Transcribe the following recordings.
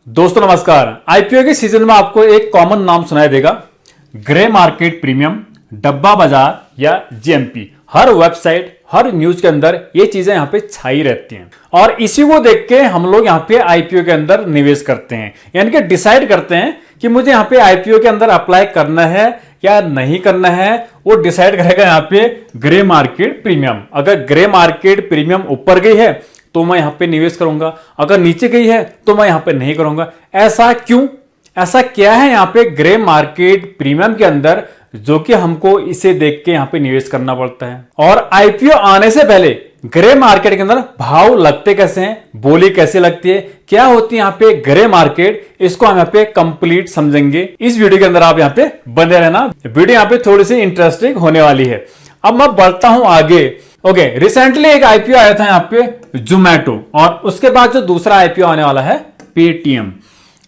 दोस्तों नमस्कार। आईपीओ के सीजन में आपको एक कॉमन नाम सुनाई देगा, ग्रे मार्केट प्रीमियम, डब्बा बाजार या जीएमपी। हर वेबसाइट, हर न्यूज के अंदर ये चीजें यहाँ पे छाई रहती हैं और इसी को देख के हम लोग यहाँ पे आईपीओ के अंदर निवेश करते हैं, यानी कि डिसाइड करते हैं कि मुझे यहाँ पे आईपीओ के अंदर अप्लाई करना है या नहीं करना है। वो डिसाइड करेगा यहाँ पे ग्रे मार्केट प्रीमियम। अगर ग्रे मार्केट प्रीमियम ऊपर गई है तो मैं यहां पे निवेश करूंगा, अगर नीचे गई है तो मैं यहां पे नहीं करूंगा। ऐसा क्यों? ऐसा क्या है यहां पे ग्रे मार्केट प्रीमियम के अंदर जो कि हमको इसे देख के यहां पे निवेश करना पड़ता है। और आईपीओ आने से पहले ग्रे मार्केट के अंदर भाव लगते कैसे हैं, बोली कैसे लगती है, क्या होती है यहाँ पे ग्रे मार्केट, इसको हम यहाँ पे कंप्लीट समझेंगे। इस वीडियो के अंदर आप यहाँ पे बने रहना, वीडियो यहाँ पे थोड़ी सी इंटरेस्टिंग होने वाली है। अब मैं बढ़ता हूं आगे। ओके, रिसेंटली एक आईपीओ आया था यहाँ पे जोमैटो, और उसके बाद जो दूसरा आईपीओ आने वाला है पेटीएम।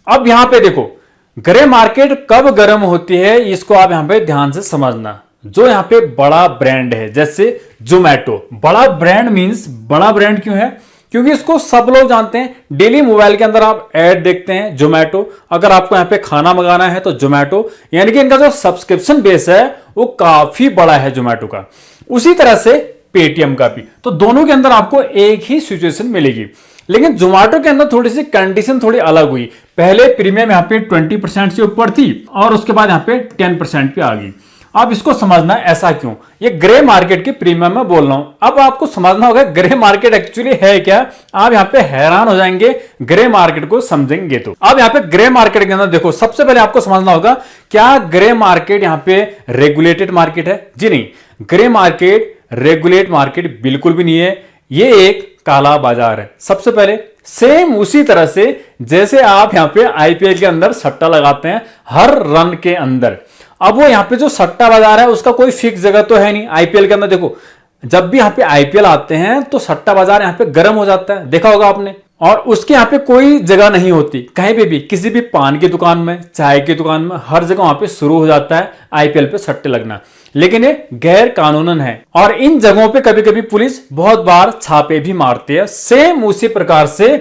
अब यहां पे देखो ग्रे मार्केट कब गर्म होती है, इसको आप यहां पे ध्यान से समझना। जो यहां पे बड़ा ब्रांड है जैसे जोमैटो, बड़ा ब्रांड मींस बड़ा ब्रांड क्यों है? क्योंकि इसको सब लोग जानते हैं। डेली मोबाइल के अंदर आप ऐड देखते हैं जोमैटो। अगर आपको यहाँ पे खाना मंगाना है तो जोमैटो, यानी कि इनका जो सब्सक्रिप्शन बेस है वो काफी बड़ा है जोमैटो का। उसी तरह से पेटीएम का भी। तो दोनों के अंदर आपको एक ही सिचुएशन मिलेगी, लेकिन जोमैटो के अंदर थोड़ी सी कंडीशन थोड़ी अलग हुई। पहले प्रीमियम यहाँ पे 20% से ऊपर थी और उसके बाद यहाँ पे 10% पे आ गई। अब इसको समझना ऐसा क्यों, ये ग्रे मार्केट के प्रीमियम में बोल रहा हूं। अब आपको समझना होगा ग्रे मार्केट एक्चुअली है क्या। आप यहाँ पे हैरान हो जाएंगे ग्रे मार्केट को समझेंगे तो। अब यहाँ पे ग्रे मार्केट के अंदर देखो, सबसे पहले आपको समझना होगा क्या ग्रे मार्केट यहाँ पे रेगुलेटेड मार्केट है? जी नहीं, ग्रे मार्केट रेगुलेट मार्केट बिल्कुल भी नहीं है, ये एक काला बाजार है। सबसे पहले सेम उसी तरह से जैसे आप यहाँ पे आईपीएल के अंदर सट्टा लगाते हैं हर रन के अंदर। अब वो यहाँ पे जो सट्टा बाजार है उसका कोई फिक्स जगह तो है नहीं। आईपीएल के अंदर देखो, जब भी यहाँ पे आईपीएल आते हैं तो सट्टा बाजार यहाँ पे गर्म हो जाता है, देखा होगा आपने। और उसके यहाँ पे कोई जगह नहीं होती, कहीं पे भी, किसी भी पान की दुकान में, चाय की दुकान में, हर जगह वहां पे शुरू हो जाता है आईपीएल पे सट्टे लगना। लेकिन ये गैर कानूनन है और इन जगहों पे कभी कभी पुलिस बहुत बार छापे भी मारती है। सेम उसी प्रकार से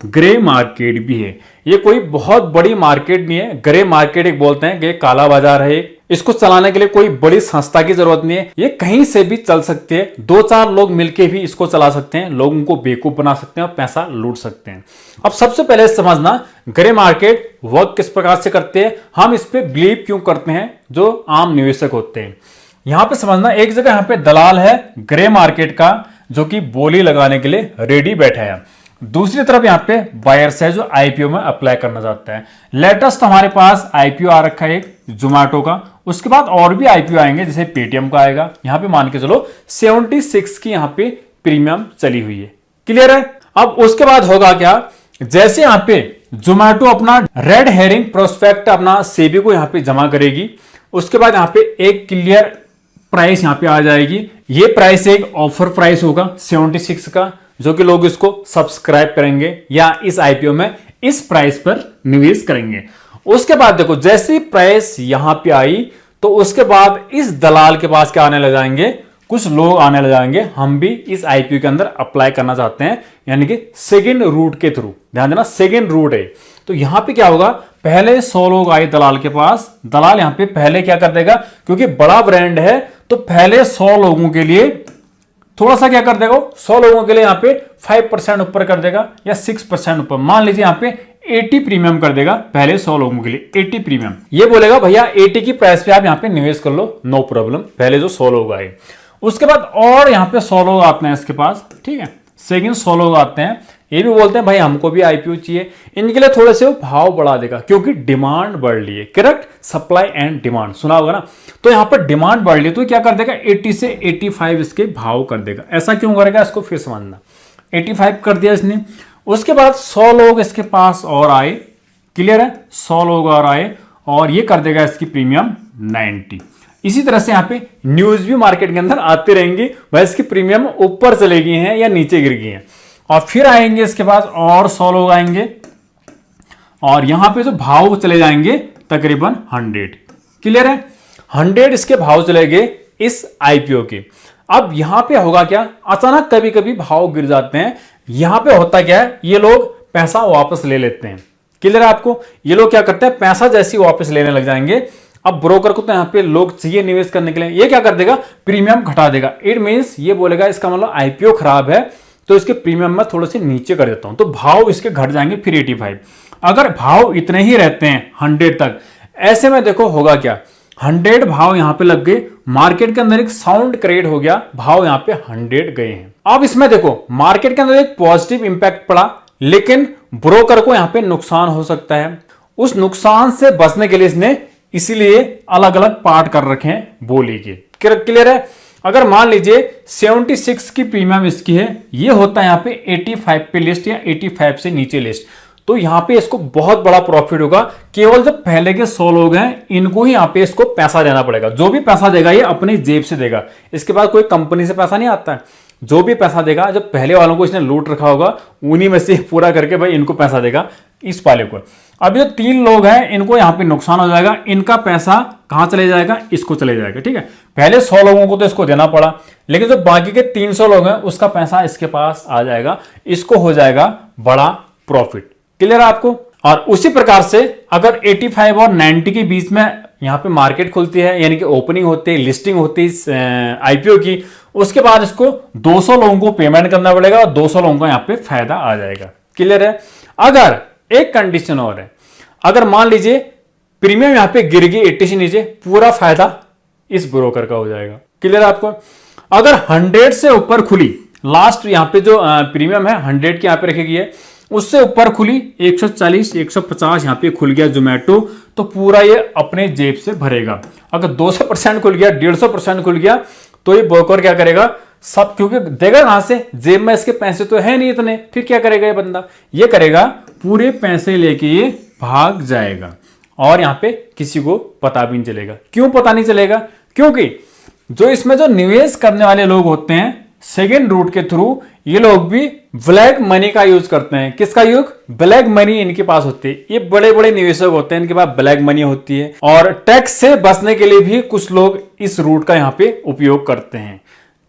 ग्रे मार्केट भी है। ये कोई बहुत बड़ी मार्केट नहीं है। ग्रे मार्केट एक बोलते हैं कि काला बाजार है। इसको चलाने के लिए कोई बड़ी संस्था की जरूरत नहीं है, ये कहीं से भी चल सकती है। 2-4 लोग मिलके भी इसको चला सकते हैं, लोगों को बेवकूफ बना सकते हैं और पैसा लूट सकते हैं। अब सबसे पहले समझना ग्रे मार्केट वर्क किस प्रकार से करते हैं, हम इस पे बिलीव क्यों करते हैं जो आम निवेशक होते हैं। यहां पे समझना, एक जगह यहाँ पे दलाल है ग्रे मार्केट का जो कि बोली लगाने के लिए रेडी बैठा है। दूसरी तरफ यहाँ पे बायर्स है जो आईपीओ में अप्लाई करना चाहता है। लेटेस्ट हमारे पास आईपीओ आ रखा है एक जोमैटो का, उसके बाद और भी आईपीओ आएंगे जैसे पेटीएम का आएगा। यहाँ पे मान के चलो 76 की यहाँ पे प्रीमियम चली हुई है। क्लियर है? अब उसके बाद होगा क्या, जैसे यहाँ पे जोमैटो अपना रेड हेरिंग प्रोस्पेक्ट अपना सेबी को यहाँ पे जमा करेगी, उसके बाद यहाँ पे एक क्लियर प्राइस यहाँ पे आ जाएगी। ये प्राइस एक ऑफर प्राइस होगा 76 का, जो कि लोग इसको सब्सक्राइब करेंगे या इस आईपीओ में इस प्राइस पर निवेश करेंगे। उसके बाद देखो, जैसी प्राइस यहां पे आई तो उसके बाद इस दलाल के पास क्या आने लग जाएंगे, कुछ लोग आने लग जाएंगे, हम भी इस आईपीओ के अंदर अप्लाई करना चाहते हैं, यानी कि सेकेंड रूट के थ्रू। ध्यान देना, सेकेंड रूट है। तो यहां पे क्या होगा, पहले 100 लोग आए दलाल के पास, दलाल यहां पे पहले क्या कर देगा, क्योंकि बड़ा ब्रांड है तो पहले 100 लोगों के लिए थोड़ा सा क्या कर देगा, 100 लोगों के लिए यहाँ पे 5% ऊपर कर देगा या 6% ऊपर। मान लीजिए यहाँ पे 80 प्रीमियम कर देगा पहले 100 लोगों के लिए, 80 प्रीमियम। ये बोलेगा भैया 80 की प्राइस पे आप यहाँ पे निवेश कर लो, नो प्रॉब्लम, पहले जो 100 लोग आए। उसके बाद और यहाँ पे 100 लोग आते हैं इसके पास, ठीक है, सेकंड 100 लोग आते हैं, ये भी बोलते हैं भाई हमको भी आईपीओ चाहिए। इनके लिए थोड़े से वो भाव बढ़ा देगा क्योंकि डिमांड बढ़ रही है। करेक्ट, सप्लाई एंड डिमांड सुना होगा ना। तो यहां पर डिमांड बढ़ रही है तो क्या कर देगा, 80 से 85 इसके भाव कर देगा। ऐसा क्यों करेगा, इसको फिर समझना। 85 कर दिया इसने। उसके बाद 100 लोग इसके पास और आए, क्लियर है, 100 लोग और आए और ये कर देगा इसकी प्रीमियम 90। इसी तरह से यहाँ पे न्यूज भी मार्केट के अंदर आते रहेंगी, वह इसकी प्रीमियम ऊपर चले गई हैं या नीचे गिर गई हैं। और फिर आएंगे इसके बाद और 100 लोग आएंगे और यहां पे जो भाव चले जाएंगे तकरीबन 100। क्लियर है, 100 इसके भाव चले गए इस आईपीओ के। अब यहां पे होगा क्या, अचानक कभी कभी भाव गिर जाते हैं। यहां पे होता क्या है, ये लोग पैसा वापस ले लेते हैं। क्लियर है आपको? ये लोग क्या करते हैं, पैसा जैसे ही वापस लेने लग जाएंगे। अब ब्रोकर को तो यहाँ पे लोग चाहिए निवेश करने के लिए, ये क्या कर देगा, प्रीमियम घटा देगा। इट मींस ये बोलेगा इसका मतलब आईपीओ खराब है तो इसके प्रीमियम में थोड़े से नीचे कर देता हूं, तो भाव इसके घट जाएंगे फिर 85। अगर भाव इतने ही रहते हैं 100 तक, ऐसे में देखो होगा क्या, 100 भाव यहां पे लग गए, मार्केट के अंदर एक साउंड क्रिएट हो गया, भाव यहां पे 100 गए हैं। अब इसमें देखो मार्केट के अंदर एक पॉजिटिव इंपैक्ट पड़ा, लेकिन ब्रोकर को यहां पे नुकसान हो सकता है। उस नुकसान से बचने के लिए इसने इसीलिए अलग अलग पार्ट कर रखे हैं बोली के। क्लियर है? अगर मान लीजिए 76 की प्रीमियम इसकी है, ये होता है यहां पे 85 पे लिस्ट या 85 से नीचे लिस्ट, तो यहां पे इसको बहुत बड़ा प्रॉफिट होगा। केवल जो पहले के 100 लोग हैं इनको ही यहां पे इसको पैसा देना पड़ेगा। जो भी पैसा देगा ये अपनी जेब से देगा, इसके बाद कोई कंपनी से पैसा नहीं आता है। जो भी पैसा देगा, जब पहले वालों को इसने लूट रखा होगा उन्हीं में से पूरा करके भाई इनको पैसा देगा इस वाले को। अब जो 3 लोग हैं इनको यहां पे नुकसान हो जाएगा, इनका पैसा कहां चले जाएगा, इसको चले जाएगा। ठीक है, पहले 100 लोगों को तो इसको देना पड़ा, लेकिन जो बाकी के 300 लोग हैं उसका पैसा इसके पास आ जाएगा, इसको हो जाएगा बड़ा प्रॉफिट। क्लियर है आपको? और उसी प्रकार से अगर 85 और 90 के बीच में यहां पे मार्केट खुलती है, यानी कि ओपनिंग होती है, लिस्टिंग होती है आईपीओ की, उसके बाद इसको 200 लोगों को पेमेंट करना पड़ेगा और 200 लोगों का यहां पे फायदा आ जाएगा। क्लियर है? अगर एक कंडीशन और है, अगर मान लीजिए प्रीमियम यहां पे गिर गई 80 से नीचे, पूरा फायदा इस ब्रोकर का हो जाएगा। क्लियर है आपको? अगर 100 से ऊपर खुली, लास्ट यहां पे जो प्रीमियम है 100 की यहां पे रखी गई है, उससे ऊपर खुली 140 150 यहां पे खुल गया जोमेटो, तो पूरा ये अपने जेब से भरेगा। अगर 200% खुल गया, 150% खुल गया, तो ये ब्रोकर क्या करेगा, सब, क्योंकि देगा कहां से, जेब में इसके पैसे तो है नहीं इतने, फिर क्या करेगा ये बंदा, ये करेगा पूरे पैसे लेके ये भाग जाएगा और यहां पे किसी को पता भी नहीं चलेगा। क्यों पता नहीं चलेगा? क्योंकि जो इसमें जो निवेश करने वाले लोग होते हैं सेकेंड रूट के थ्रू, ये लोग भी ब्लैक मनी का यूज करते हैं। किसका यूज? ब्लैक मनी इनके पास होती है। ये बड़े बड़े निवेशक होते हैं, इनके पास ब्लैक मनी होती है, और टैक्स से बचने के लिए भी कुछ लोग इस रूट का यहां पे उपयोग करते हैं।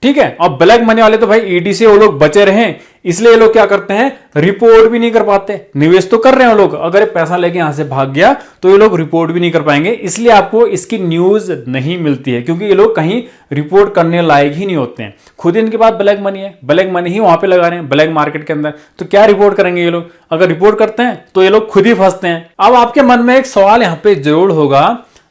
ठीक है, और ब्लैक मनी वाले तो भाई ईडी से वो लोग बचे रहे, इसलिए ये लोग क्या करते हैं, रिपोर्ट भी नहीं कर पाते। निवेश तो कर रहे हैं लोग, अगर पैसा लेके यहां से भाग गया तो ये लोग रिपोर्ट भी नहीं कर पाएंगे, इसलिए आपको इसकी न्यूज नहीं मिलती है, क्योंकि ये लोग कहीं रिपोर्ट करने लायक ही नहीं होते हैं। खुद इनके पास ब्लैक मनी है, ब्लैक मनी ही वहां पे लगा रहे हैं ब्लैक मार्केट के अंदर, तो क्या रिपोर्ट करेंगे ये लोग? अगर रिपोर्ट करते हैं तो ये लोग खुद ही फंसते हैं। अब आपके मन में एक सवाल यहां पे जरूर होगा,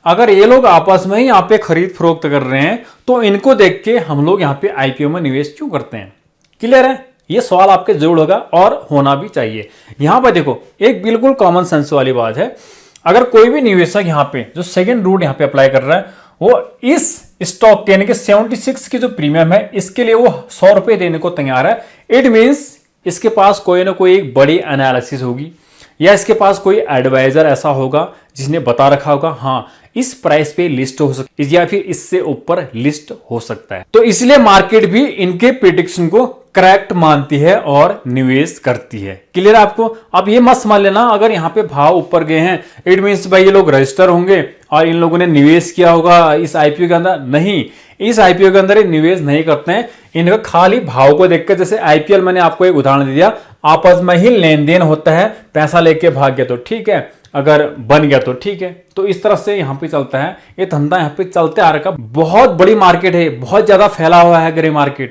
अगर ये लोग आपस में ही यहाँ पे खरीद फरोख्त कर रहे हैं तो इनको देख के हम लोग यहाँ पे आईपीओ में निवेश क्यों करते हैं? क्लियर है? ये सवाल आपके जरूर होगा और होना भी चाहिए। यहां पर देखो एक बिल्कुल कॉमन सेंस वाली बात है, अगर कोई भी निवेशक यहाँ पे जो सेकेंड रूट यहाँ पे अप्लाई कर रहा है, वो इस स्टॉक के यानी कि 76 की जो प्रीमियम है इसके लिए वो 100 रुपए देने को तैयार है, इट मींस इसके पास कोई ना कोई एक बड़ी एनालिसिस होगी, या इसके पास कोई एडवाइजर ऐसा होगा जिसने बता रखा होगा हाँ इस प्राइस पे लिस्ट हो सकती है या फिर इससे ऊपर लिस्ट हो सकता है। तो इसलिए मार्केट भी इनके प्रेडिक्शन को करेक्ट मानती है और निवेश करती है। क्लियर आपको? अब ये मत समझ लेना अगर यहाँ पे भाव ऊपर गए हैं इट मींस भाई ये लोग रजिस्टर होंगे और इन लोगों ने निवेश किया होगा इस आईपीओ के अंदर। नहीं, इस आईपीओ के अंदर ये निवेश नहीं करते हैं, इनका खाली भाव को देखकर, जैसे आईपीएल मैंने आपको एक उदाहरण दिया, आपस में ही लेन देन होता है, पैसा लेके भाग गया तो ठीक है, अगर बन गया तो ठीक है। तो इस तरह से यहाँ पे चलता है ये धंधा, यहाँ पे चलते आ रखा। बहुत बड़ी मार्केट है, बहुत ज्यादा फैला हुआ है ग्रे मार्केट।